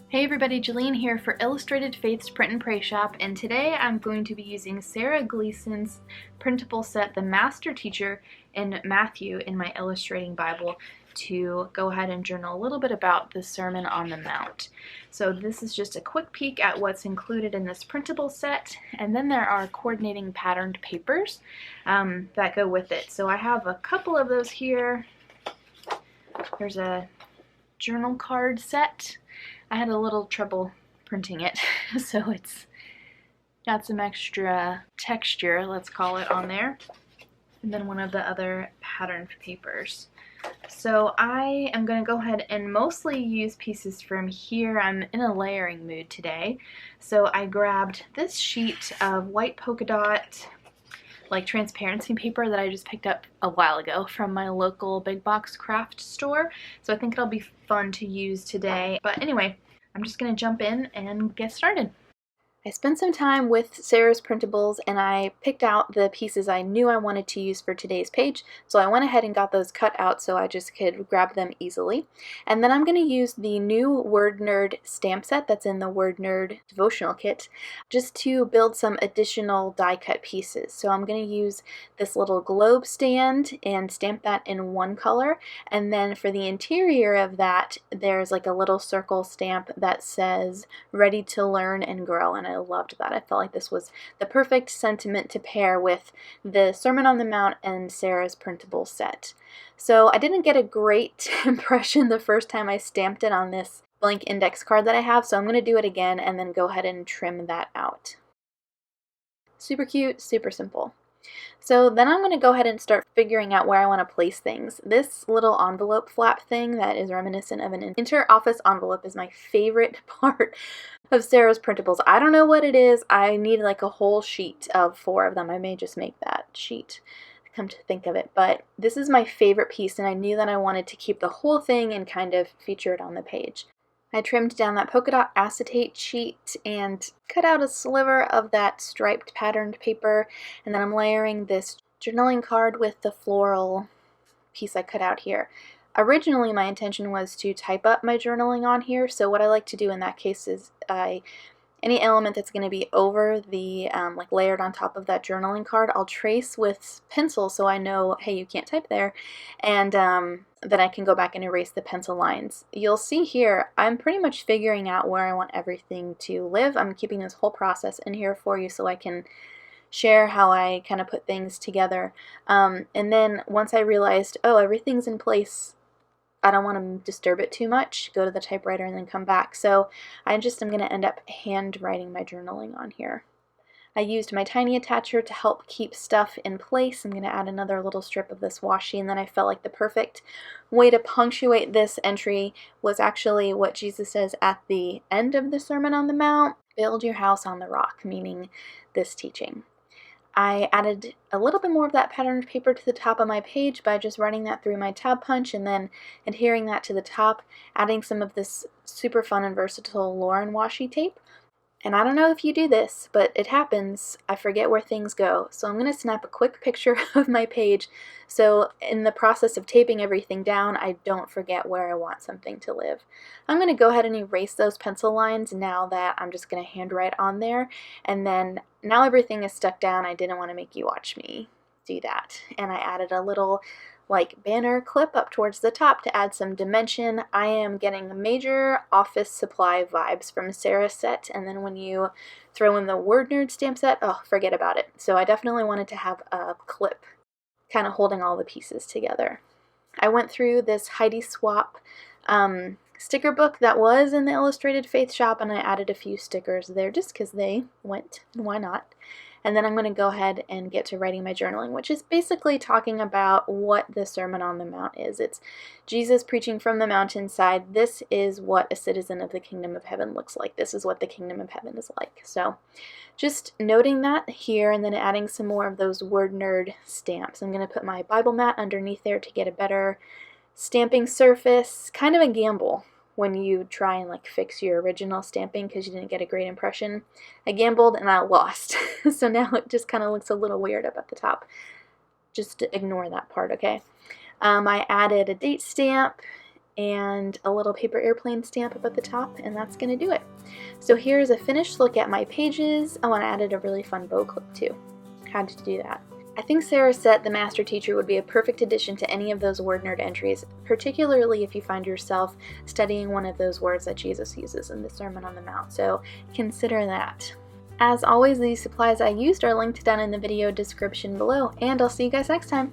Hey everybody, Jillian here for Illustrated Faith's Print and Pray Shop, and today I'm going to be using Sarah Gleason's printable set, The Master Teacher in Matthew, in my Illustrating Bible to go ahead and journal a little bit about the Sermon on the Mount. So this is just a quick peek at what's included in this printable set, and then there are coordinating patterned papers that go with it. So I have a couple of those here. There's a journal card set. I had a little trouble printing it, so it's got some extra texture, let's call it, on there. And then one of the other patterned papers. So I am going to go ahead and mostly use pieces from here. I'm in a layering mood today. So I grabbed this sheet of white polka dot, like transparency paper that I just picked up a while ago from my local big box craft store. So I think it'll be fun to use today. But anyway, I'm just gonna jump in and get started. I spent some time with Sarah's printables and I picked out the pieces I knew I wanted to use for today's page, so I went ahead and got those cut out so I just could grab them easily. And then I'm going to use the new Word Nerd stamp set that's in the Word Nerd devotional kit just to build some additional die cut pieces. So I'm going to use this little globe stand and stamp that in one color, and then for the interior of that there's like a little circle stamp that says ready to learn and grow, and I loved that. I felt like this was the perfect sentiment to pair with the Sermon on the Mount and Sarah's printable set. So I didn't get a great impression the first time I stamped it on this blank index card that I have, so I'm going to do it again and then go ahead and trim that out. Super cute, super simple. So then I'm going to go ahead and start figuring out where I want to place things. This little envelope flap thing that is reminiscent of an inter-office envelope is my favorite part of Sarah's printables. I don't know what it is. I need like a whole sheet of 4 of them. I may just make that sheet, come to think of it. But this is my favorite piece, and I knew that I wanted to keep the whole thing and kind of feature it on the page. I trimmed down that polka dot acetate sheet and cut out a sliver of that striped patterned paper, and then I'm layering this journaling card with the floral piece I cut out here. Originally my intention was to type up my journaling on here, so what I like to do in that case is any element that's going to be over the like layered on top of that journaling card, I'll trace with pencil so I know, hey, you can't type there, and then I can go back and erase the pencil lines. You'll see here I'm pretty much figuring out where I want everything to live. I'm keeping this whole process in here for you so I can share how I kind of put things together. And then once I realized, oh, everything's in place, I don't want to disturb it too much, go to the typewriter and then come back. So I'm going to end up handwriting my journaling on here. I used my tiny attacher to help keep stuff in place. I'm going to add another little strip of this washi, and then I felt like the perfect way to punctuate this entry was actually what Jesus says at the end of the Sermon on the Mount: build your house on the rock, meaning this teaching. I added a little bit more of that patterned paper to the top of my page by just running that through my tab punch and then adhering that to the top, adding some of this super fun and versatile Lauren washi tape. And I don't know if you do this, but it happens. I forget where things go. So I'm going to snap a quick picture of my page so in the process of taping everything down, I don't forget where I want something to live. I'm going to go ahead and erase those pencil lines now that I'm just going to handwrite on there. And then now everything is stuck down. I didn't want to make you watch me do that. And I added a little like banner clip up towards the top to add some dimension. I am getting major office supply vibes from Sarah's set, and then when you throw in the Word Nerd stamp set, oh, forget about it. So I definitely wanted to have a clip kind of holding all the pieces together. I went through this Heidi Swap sticker book that was in the Illustrated Faith shop, and I added a few stickers there just because they went, and why not? And then I'm going to go ahead and get to writing my journaling, which is basically talking about what the Sermon on the Mount is. It's Jesus preaching from the mountainside. This is what a citizen of the kingdom of heaven looks like. This is what the kingdom of heaven is like. So just noting that here and then adding some more of those Word Nerd stamps. I'm going to put my Bible mat underneath there to get a better stamping surface. Kind of a gamble when you try and like fix your original stamping because you didn't get a great impression. I gambled and I lost. So now it just kind of looks a little weird up at the top. Just ignore that part, okay? I added a date stamp and a little paper airplane stamp up at the top, and that's going to do it. So here's a finished look at my pages. Oh, and I added a really fun bow clip too. How did you do that? I think Sarah's set, The Master Teacher, would be a perfect addition to any of those word nerd entries, particularly if you find yourself studying one of those words that Jesus uses in the Sermon on the Mount, so consider that. As always, these supplies I used are linked down in the video description below, and I'll see you guys next time.